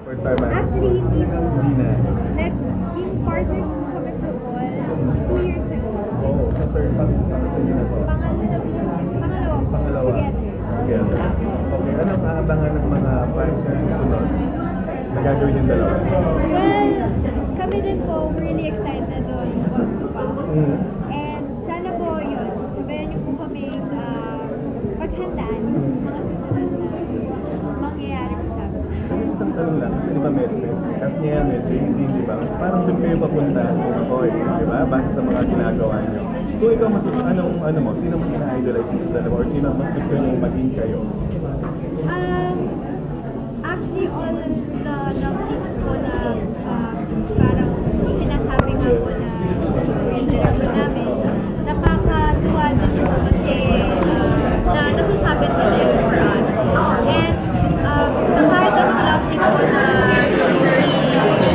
For Starman? Actually, hindi po. Hindi na. Naging partners po kami sa Wall 2 years ago. Oo, sa third part na po. Pangalawa. Together. Okay, anong aabangan ng mga fans na susunod? Nagagawin yung dalawa? Well, kami din po, really excited on what's to come. And sana po yun, sabayan niyo po kaming paghandaan yung mga susunod na mangyayari po sa amin. Isang tanong lang, kasi di ba Medford? At niya medyo hindi, di ba? Parang doon kayo papunta kung ako di ba? Base sa mga ginagawa niyo. Kung ikaw mas ano mo, sino mas ina-idolize mo sa dalawa? Or sino mas gusto niyo maging kayo? Actually, all the love teams po na parang sinasabi nga po na reserve namin, nakakatuwa din po kasi na nasasabi nila yun for us. And sa kahit anong love team po na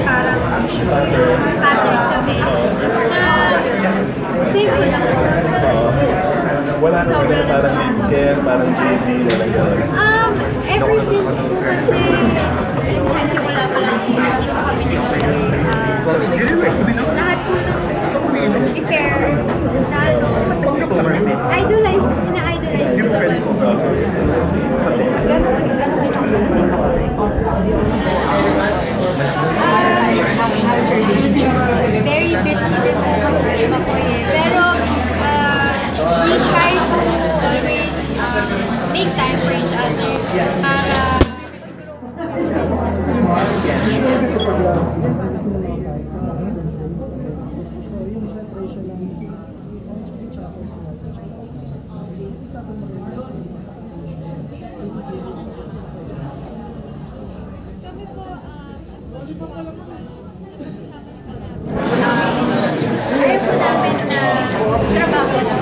parang pattern kami, na thankful lang po. Wala na sila parang scare, parang JV na gano'n. Ever since po kasi nagsisimula pa lang po kami ni lahat po ng i-care na ina-idolize ko very busy din po si Makoy pero we try to always make time for each other para ayaw po namin na trabaho lang.